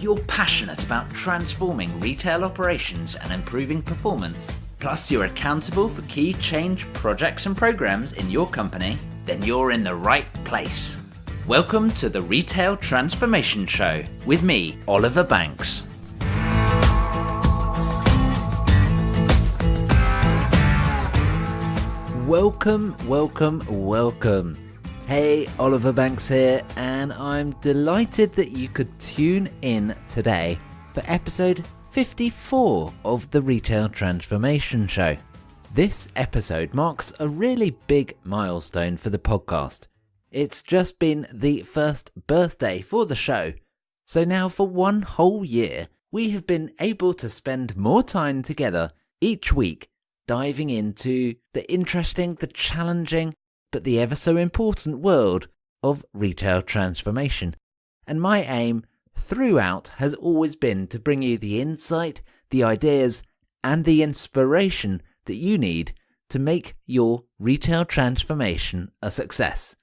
If you're passionate about transforming retail operations and improving performance, plus you're accountable for key change projects and programs in your company, then you're in the right place. Welcome to the Retail Transformation Show with me, Oliver Banks. Welcome. Hey, Oliver Banks here, and I'm delighted that you could tune in today for episode 54 of the Retail Transformation Show. This episode marks a really big milestone for the podcast. It's just been the first birthday for the show, so now for one whole year, we have been able to spend more time together each week diving into the interesting, the challenging, but the ever so important world of retail transformation. And my aim throughout has always been to bring you the insight, the ideas, and the inspiration that you need to make your retail transformation a success.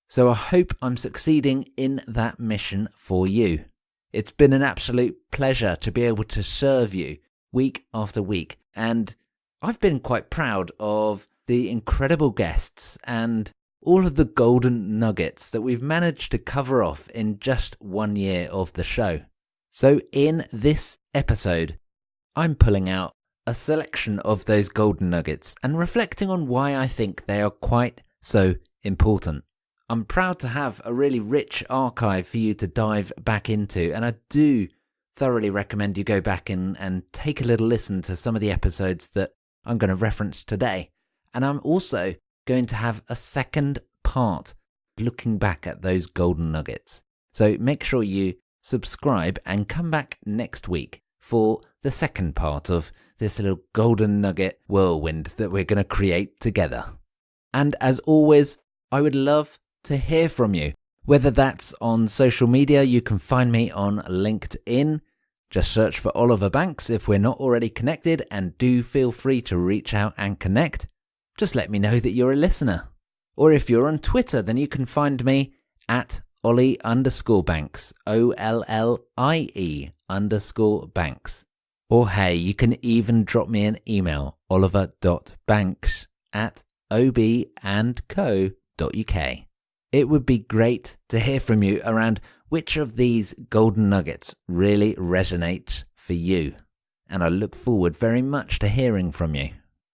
So I hope I'm succeeding in that mission for you. It's been an absolute pleasure to be able to serve you week after week, and I've been quite proud of the incredible guests and all of the golden nuggets that we've managed to cover off in just 1 year of the show. So in this episode, I'm pulling out a selection of those golden nuggets and reflecting on why I think they are quite so important. I'm proud to have a really rich archive for you to dive back into, and I do thoroughly recommend you go back and take a little listen to some of the episodes that I'm going to reference today. And I'm also going to have a second part looking back at those golden nuggets. So make sure you subscribe and come back next week for the second part of this little golden nugget whirlwind that we're going to create together. And as always, I would love to hear from you. Whether that's on social media, you can find me on LinkedIn. Just search for Oliver Banks if we're not already connected, and do feel free to reach out and connect. Just let me know that you're a listener. Or if you're on Twitter, then you can find me at Ollie_Banks, OLLIE_Banks. Or hey, you can even drop me an email, oliver.banks@ob&co.uk. It would be great to hear from you around which of these golden nuggets really resonates for you. And I look forward very much to hearing from you.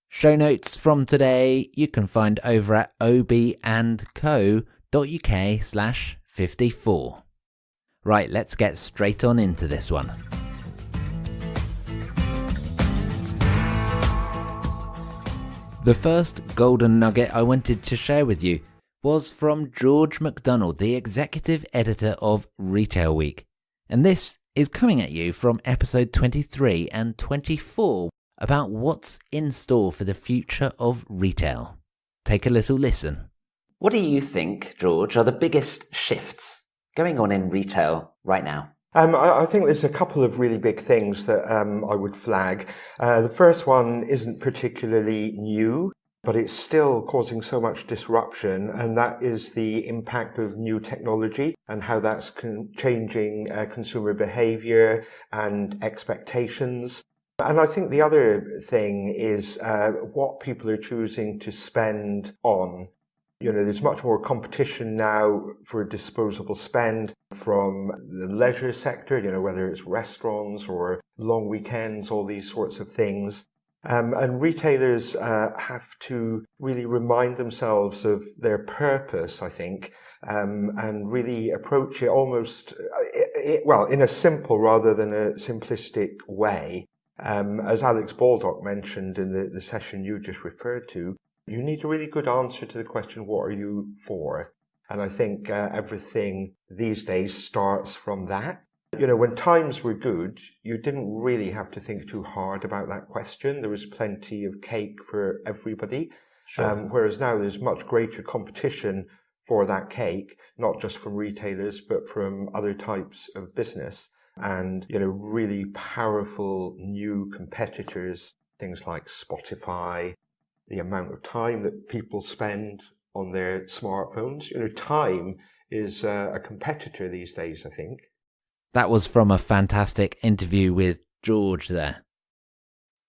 Show notes from today you can find over at ob&co.uk/54. Right, let's get straight on into this one. The first golden nugget I wanted to share with you was from George McDonald, the executive editor of Retail Week. And this is coming at you from episode 23 and 24 about what's in store for the future of retail. Take a little listen. What do you think, George, are the biggest shifts going on in retail right now? I think there's a couple of really big things that I would flag. The first one isn't particularly new, but it's still causing so much disruption, and that is the impact of new technology and how that's changing consumer behavior and expectations. And I think the other thing is what people are choosing to spend on. You know, there's much more competition now for disposable spend from the leisure sector, you know, whether it's restaurants or long weekends, all these sorts of things. And retailers have to really remind themselves of their purpose, I think, and really approach it almost, in a simple rather than a simplistic way. As Alex Baldock mentioned in the session you just referred to, you need a really good answer to the question, what are you for? And I think everything these days starts from that. You know, when times were good, you didn't really have to think too hard about that question. There was plenty of cake for everybody. Sure. Whereas now there's much greater competition for that cake, not just from retailers, but from other types of business. And, you know, really powerful new competitors, things like Spotify, the amount of time that people spend on their smartphones. You know, time is a competitor these days, I think. That was from a fantastic interview with George there.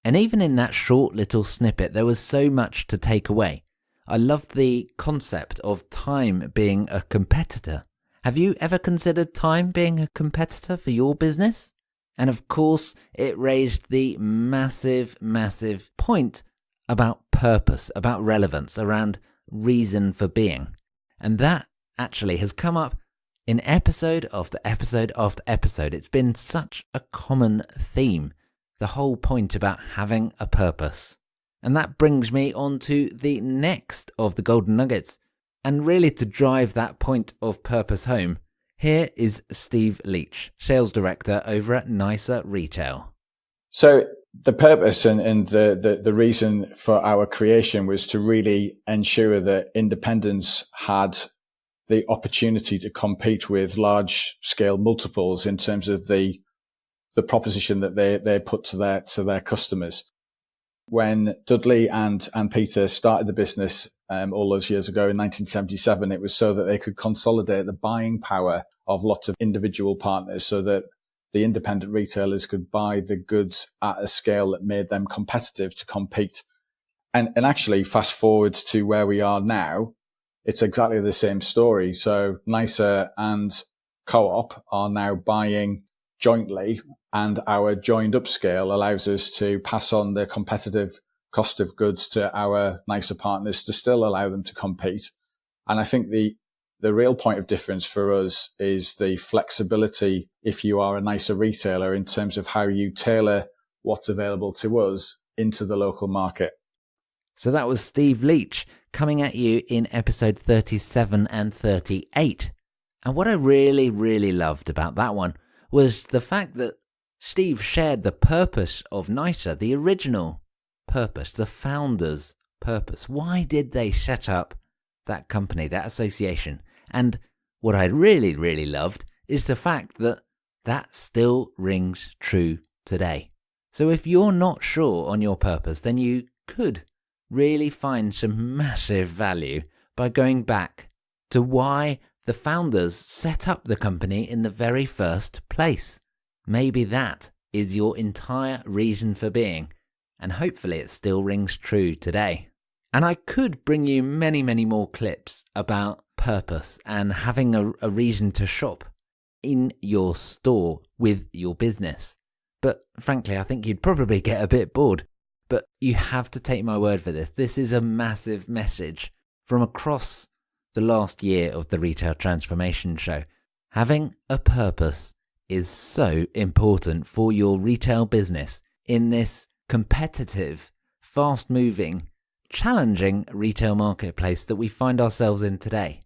And even in that short little snippet, there was so much to take away. I loved the concept of time being a competitor. Have you ever considered time being a competitor for your business? And of course, it raised the massive, massive point about purpose, about relevance, around reason for being. And that actually has come up in episode after episode after episode. It's been such a common theme, the whole point about having a purpose. And that brings me on to the next of the golden nuggets. And really to drive that point of purpose home, here is Steve Leach, Sales Director over at Nicer Retail. So the purpose and the reason for our creation was to really ensure that independents had the opportunity to compete with large scale multiples in terms of the proposition that they put to their customers. When Dudley and Peter started the business all those years ago in 1977, it was so that they could consolidate the buying power of lots of individual partners so that the independent retailers could buy the goods at a scale that made them competitive to compete. And actually, fast forward to where we are now, it's exactly the same story. So Nicer and Co-op are now buying jointly, and our joined upscale allows us to pass on the competitive cost of goods to our Nicer partners to still allow them to compete. And I think the real point of difference for us is the flexibility if you are a Nicer retailer in terms of how you tailor what's available to us into the local market. So that was Steve Leach coming at you in episode 37 and 38. And what I really, really loved about that one was the fact that Steve shared the purpose of Nicer, the original purpose, the founder's purpose. Why did they set up that company, that association? And what I really, really loved is the fact that that still rings true today. So if you're not sure on your purpose, then you could really find some massive value by going back to why the founders set up the company in the very first place. Maybe that is your entire reason for being, and hopefully it still rings true today. And I could bring you many, many more clips about purpose and having a reason to shop in your store with your business. But frankly, I think you'd probably get a bit bored. But you have to take my word for this. This is a massive message from across the last year of the Retail Transformation Show. Having a purpose is so important for your retail business in this competitive, fast-moving, challenging retail marketplace that we find ourselves in today.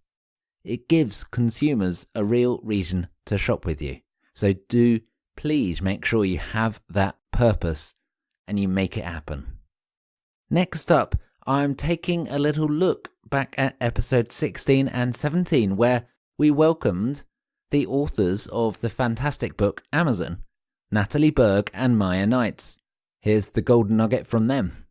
It gives consumers a real reason to shop with you. So do please make sure you have that purpose and you make it happen. Next up, I'm taking a little look back at episode 16 and 17, where we welcomed the authors of the fantastic book Amazon, Natalie Berg and Maya Knights. Here's the golden nugget from them.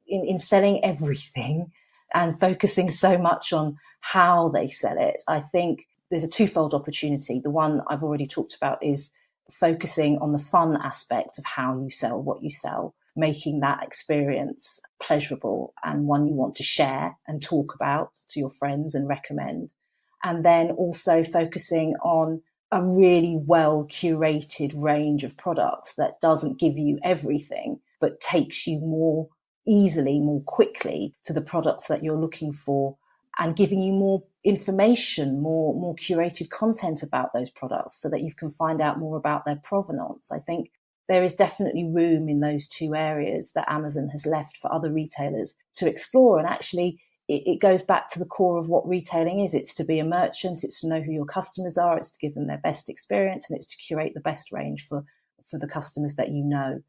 In selling everything and focusing so much on how they sell it, I think there's a twofold opportunity. The one I've already talked about is focusing on the fun aspect of how you sell what you sell, making that experience pleasurable and one you want to share and talk about to your friends and recommend. And then also focusing on a really well curated range of products that doesn't give you everything, but takes you more easily, more quickly to the products that you're looking for, and giving you more information, more curated content about those products so that you can find out more about their provenance. I think there is definitely room in those two areas that Amazon has left for other retailers to explore. And actually, it goes back to the core of what retailing is. It's to be a merchant, it's to know who your customers are, it's to give them their best experience, and it's to curate the best range for the customers that you know.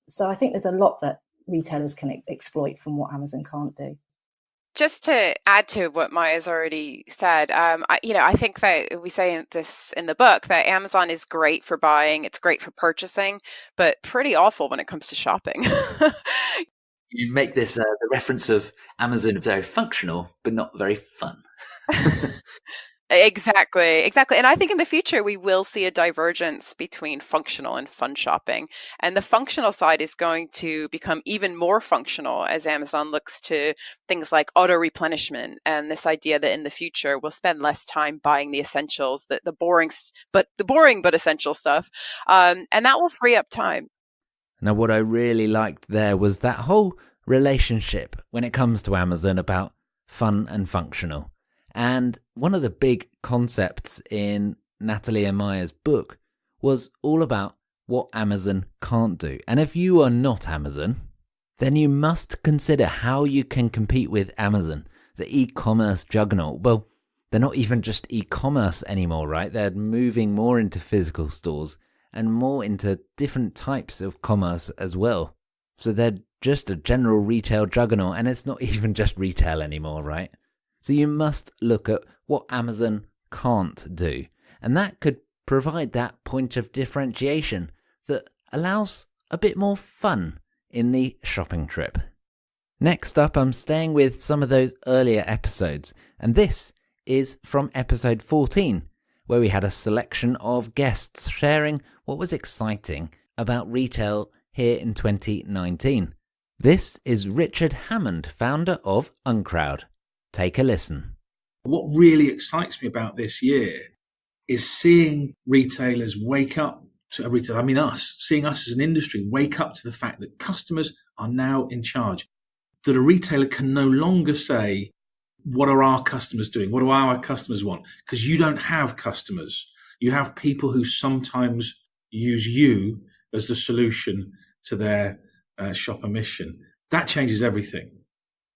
So I think there's a lot that retailers can exploit from what Amazon can't do. Just to add to what Maya's already said, I think that we say this in the book that Amazon is great for buying, it's great for purchasing, but pretty awful when it comes to shopping. You make this the reference of Amazon very functional, but not very fun. Exactly. And I think in the future, we will see a divergence between functional and fun shopping. And the functional side is going to become even more functional as Amazon looks to things like auto replenishment and this idea that in the future, we'll spend less time buying the essentials, the boring but essential stuff. And that will free up time. Now, what I really liked there was that whole relationship when it comes to Amazon about fun and functional. And one of the big concepts in Natalie and Maya's book was all about what Amazon can't do. And if you are not Amazon, then you must consider how you can compete with Amazon, the e-commerce juggernaut. Well, they're not even just e-commerce anymore, right? They're moving more into physical stores and more into different types of commerce as well. So they're just a general retail juggernaut, and it's not even just retail anymore, right? So you must look at what Amazon can't do. And that could provide that point of differentiation that allows a bit more fun in the shopping trip. Next up, I'm staying with some of those earlier episodes. And this is from episode 14, where we had a selection of guests sharing what was exciting about retail here in 2019. This is Richard Hammond, founder of Uncrowd. Take a listen. What really excites me about this year is seeing retailers wake up to seeing us as an industry wake up to the fact that customers are now in charge, that a retailer can no longer say, what are our customers doing? What do our customers want? Because you don't have customers. You have people who sometimes use you as the solution to their shopper mission. That changes everything.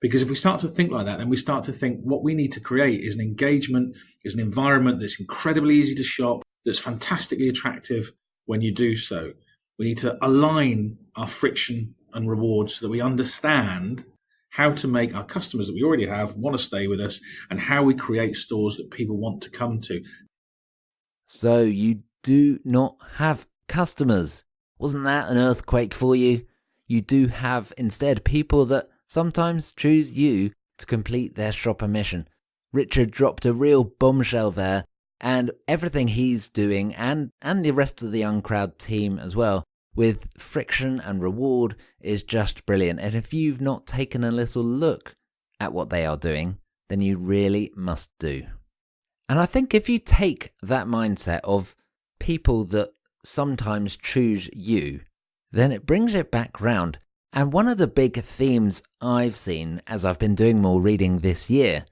Because if we start to think like that, then we start to think what we need to create is an engagement, is an environment that's incredibly easy to shop, that's fantastically attractive when you do so. We need to align our friction and rewards so that we understand how to make our customers that we already have want to stay with us and how we create stores that people want to come to. So you do not have customers. Wasn't that an earthquake for you? You do have instead people that sometimes choose you to complete their shopper mission. Richard dropped a real bombshell there, and everything he's doing, and the rest of the Uncrowd team as well, with friction and reward is just brilliant. And if you've not taken a little look at what they are doing, then you really must do. And I think if you take that mindset of people that sometimes choose you, then it brings it back round. And one of the big themes I've seen as I've been doing more reading this year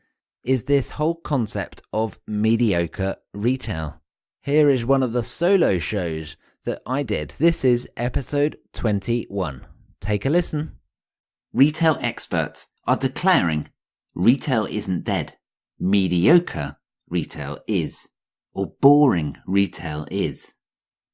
is this whole concept of mediocre retail. Here is one of the solo shows that I did. This is episode 21. Take a listen. Retail experts are declaring retail isn't dead. Mediocre retail is. Or boring retail is.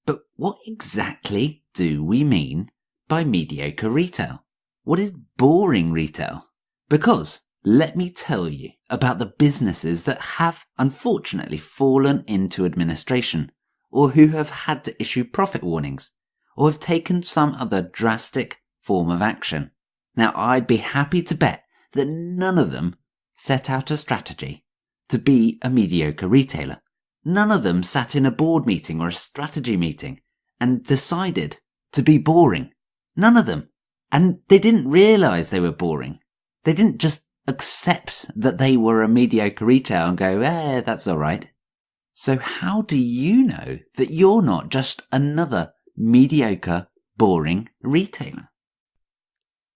But what exactly do we mean by mediocre retail? What is boring retail? Because let me tell you about the businesses that have unfortunately fallen into administration, or who have had to issue profit warnings, or have taken some other drastic form of action. Now, I'd be happy to bet that none of them set out a strategy to be a mediocre retailer. None of them sat in a board meeting or a strategy meeting and decided to be boring. None of them. And they didn't realize they were boring. They didn't just accept that they were a mediocre retailer and go, that's all right. So how do you know that you're not just another mediocre, boring retailer?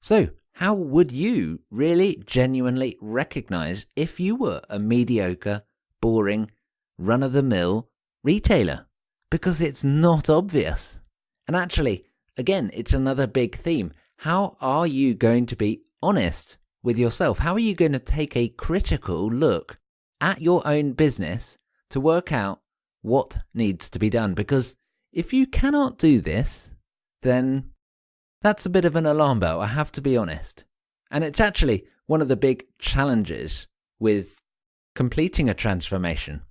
So how would you really genuinely recognize if you were a mediocre, boring, run-of-the-mill retailer? Because it's not obvious. And actually, again, it's another big theme. How are you going to be honest with yourself? How are you going to take a critical look at your own business to work out what needs to be done? Because if you cannot do this, then that's a bit of an alarm bell, I have to be honest. And it's actually one of the big challenges with completing a transformation.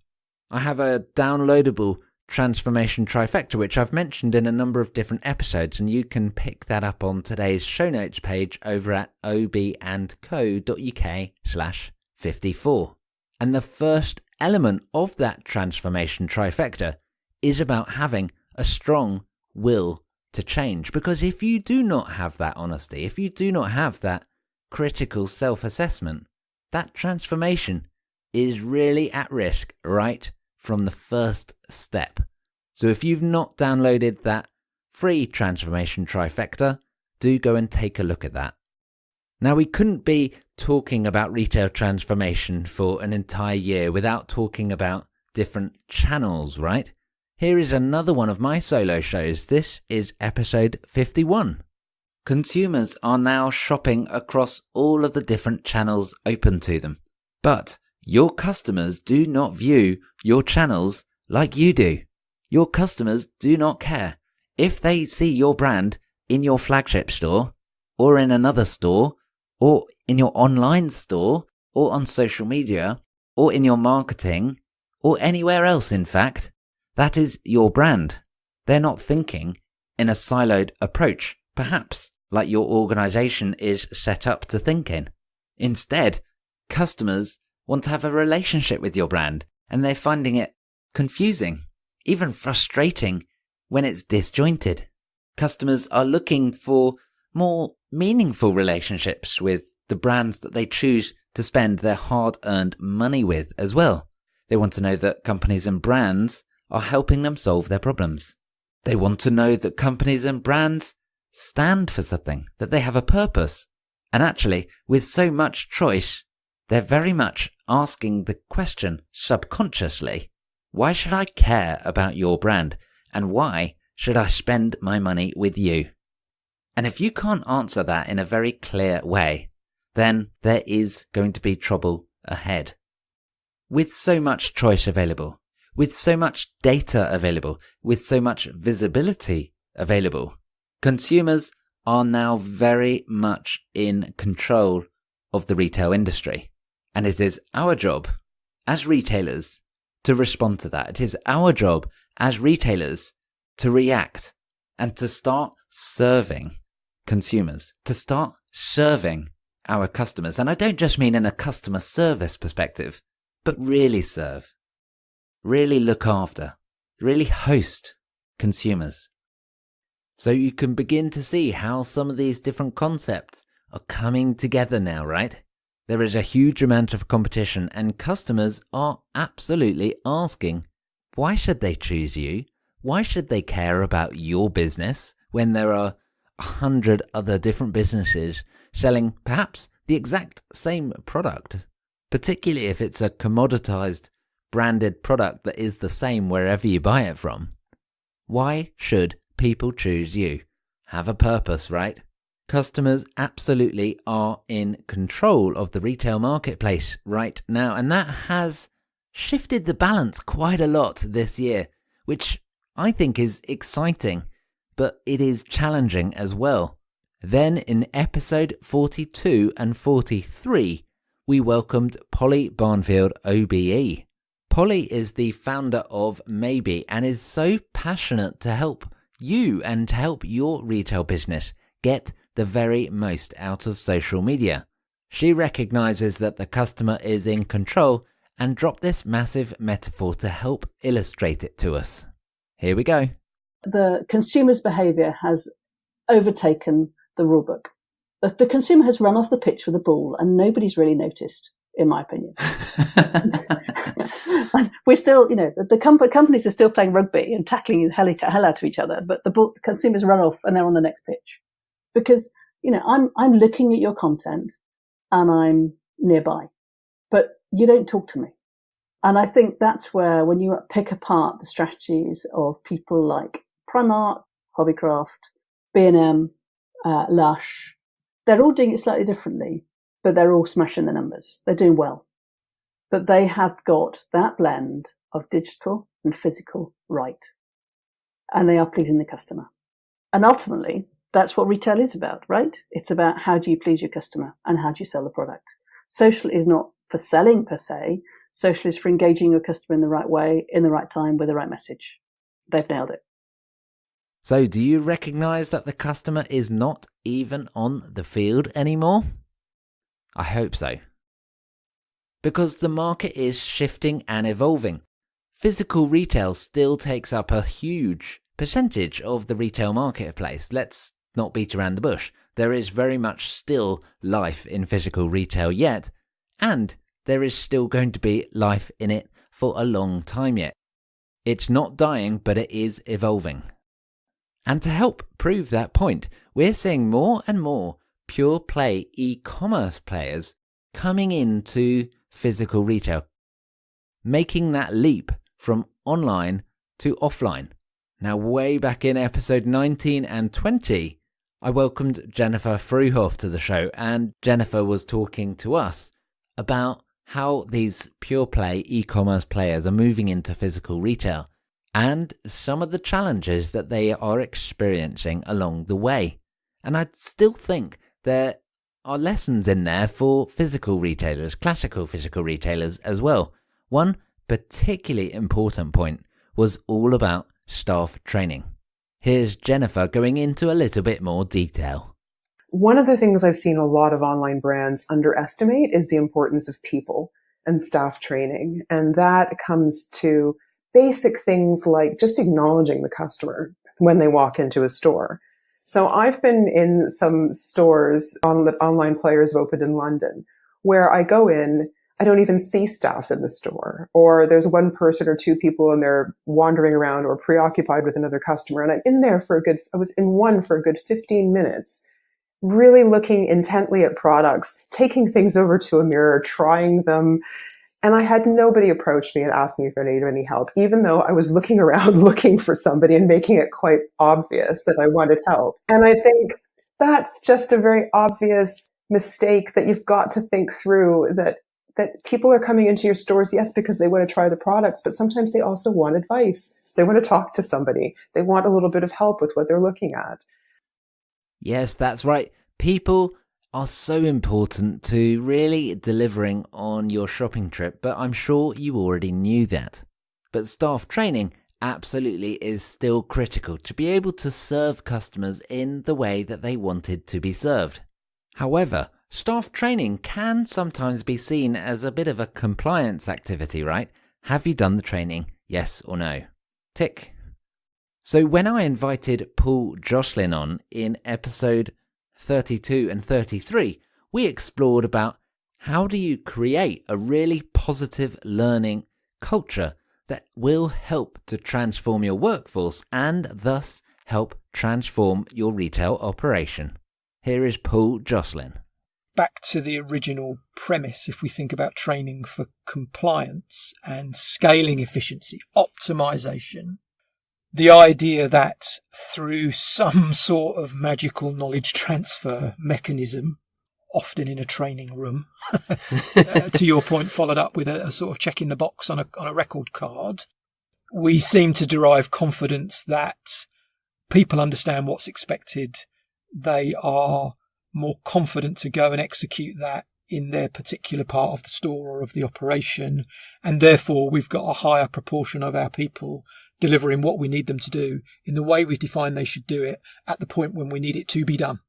I have a downloadable transformation trifecta, which I've mentioned in a number of different episodes, and you can pick that up on today's show notes page over at ob&co.uk/54. And the first element of that transformation trifecta is about having a strong will to change. Because if you do not have that honesty, if you do not have that critical self-assessment, that transformation is really at risk right from the first step. So if you've not downloaded that free transformation trifecta, do go and take a look at that. Now, we couldn't be talking about retail transformation for an entire year without talking about different channels, right? Here is another one of my solo shows. This is episode 51. Consumers are now shopping across all of the different channels open to them. But your customers do not view your channels like you do. Your customers do not care. If they see your brand in your flagship store, or in another store, or in your online store, or on social media, or in your marketing, or anywhere else, in fact, that is your brand. They're not thinking in a siloed approach, perhaps like your organization is set up to think in. Instead, customers want to have a relationship with your brand, and they're finding it confusing, even frustrating when it's disjointed. Customers are looking for more meaningful relationships with the brands that they choose to spend their hard-earned money with as well. They want to know that companies and brands are helping them solve their problems. They want to know that companies and brands stand for something, that they have a purpose. And actually, with so much choice, they're very much asking the question subconsciously, why should I care about your brand? And why should I spend my money with you? And if you can't answer that in a very clear way, then there is going to be trouble ahead. With so much choice available, with so much data available, with so much visibility available, consumers are now very much in control of the retail industry. And it is our job as retailers to respond to that. It is our job as retailers to react and to start serving consumers, to start serving our customers. And I don't just mean in a customer service perspective, but really serve, really look after, really host consumers. So you can begin to see how some of these different concepts are coming together now, right? There is a huge amount of competition, and customers are absolutely asking, why should they choose you? Why should they care about your business when there are 100 other different businesses selling perhaps the exact same product, particularly if it's a commoditized branded product that is the same wherever you buy it from? Why should people choose you? Have a purpose, right? Customers absolutely are in control of the retail marketplace right now, and that has shifted the balance quite a lot this year, which I think is exciting, but it is challenging as well. Then in episode 42 and 43, we welcomed Polly Barnfield OBE. Polly is the founder of Maybe and is so passionate to help you and to help your retail business get the very most out of social media. She recognizes that the customer is in control and dropped this massive metaphor to help illustrate it to us. Here we go. The consumer's behaviour has overtaken the rulebook. The consumer has run off the pitch with a ball and nobody's really noticed, in my opinion. We're still, the companies are still playing rugby and tackling the hell out of each other, but the consumers run off and they're on the next pitch. Because, I'm looking at your content and I'm nearby, but you don't talk to me. And I think that's where, when you pick apart the strategies of people like Primark, Hobbycraft, B&M, Lush, they're all doing it slightly differently, but they're all smashing the numbers. They're doing well. But they have got that blend of digital and physical right. And they are pleasing the customer. And ultimately, that's what retail is about, right? It's about how do you please your customer and how do you sell the product. Social is not for selling per se. Social is for engaging your customer in the right way, in the right time, with the right message. They've nailed it. So do you recognize that the customer is not even on the field anymore? I hope so. because the market is shifting and evolving. Physical retail still takes up a huge percentage of the retail marketplace. Let's not beat around the bush. There is very much still life in physical retail yet, and there is still going to be life in it for a long time yet. It's not dying, but it is evolving. And to help prove that point, we're seeing more and more pure play e-commerce players coming into physical retail, making that leap from online to offline. Now, way back in episode 19 and 20, I welcomed Jennifer Fruhoff to the show, and Jennifer was talking to us about how these pure play e-commerce players are moving into physical retail and some of the challenges that they are experiencing along the way. And I still think there are lessons in there for physical retailers, classical physical retailers as well. One particularly important point was all about staff training. Here's Jennifer going into a little bit more detail. One of the things I've seen a lot of online brands underestimate is the importance of people and staff training. And that comes to basic things like just acknowledging the customer when they walk into a store. So I've been in some stores that online players have opened in London where I go in, I don't even see staff in the store, or there's one person or two people and they're wandering around or preoccupied with another customer. And I'm in there I was in one for a good 15 minutes, really looking intently at products, taking things over to a mirror, trying them. And I had nobody approach me and ask me if I needed any help, even though I was looking around looking for somebody and making it quite obvious that I wanted help. And I think that's just a very obvious mistake that you've got to think through, that people are coming into your stores, yes, because they want to try the products, but sometimes they also want advice. They want to talk to somebody. They want a little bit of help with what they're looking at. Yes, that's right. People are so important to really delivering on your shopping trip, but I'm sure you already knew that. But staff training absolutely is still critical to be able to serve customers in the way that they wanted to be served. However, staff training can sometimes be seen as a bit of a compliance activity, right? Have you done the training? Yes or no? Tick. So when I invited Paul Jocelyn on in episode 32 and 33, we explored about how do you create a really positive learning culture that will help to transform your workforce and thus help transform your retail operation. Here is Paul Jocelyn. Back to the original premise, if we think about training for compliance and scaling efficiency, optimization, the idea that through some sort of magical knowledge transfer mechanism, often in a training room, to your point, followed up with a sort of checking the box on a record card, we seem to derive confidence that people understand what's expected. They are more confident to go and execute that in their particular part of the store or of the operation. And therefore, we've got a higher proportion of our people delivering what we need them to do in the way we define they should do it at the point when we need it to be done.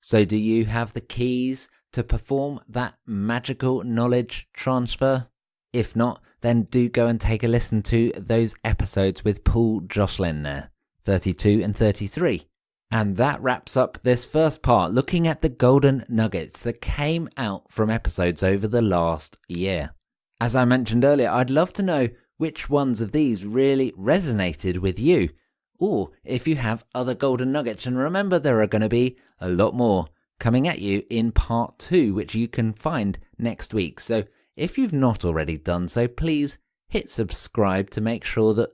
So do you have the keys to perform that magical knowledge transfer? If not, then do go and take a listen to those episodes with Paul Jocelyn there, 32 and 33. And that wraps up this first part, looking at the golden nuggets that came out from episodes over the last year. As I mentioned earlier, I'd love to know which ones of these really resonated with you, or if you have other golden nuggets. And remember, there are going to be a lot more coming at you in part 2, which you can find next week. So if you've not already done so, please hit subscribe to make sure that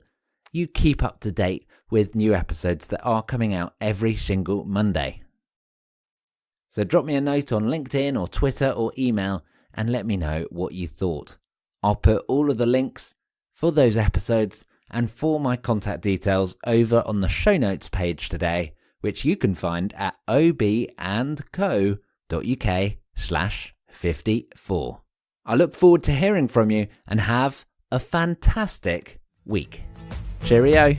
you keep up to date with new episodes that are coming out every single Monday. So drop me a note on LinkedIn or Twitter or email and let me know what you thought. I'll put all of the links for those episodes and for my contact details over on the show notes page today, which you can find at obandco.uk/54. I look forward to hearing from you and have a fantastic week. Cheerio.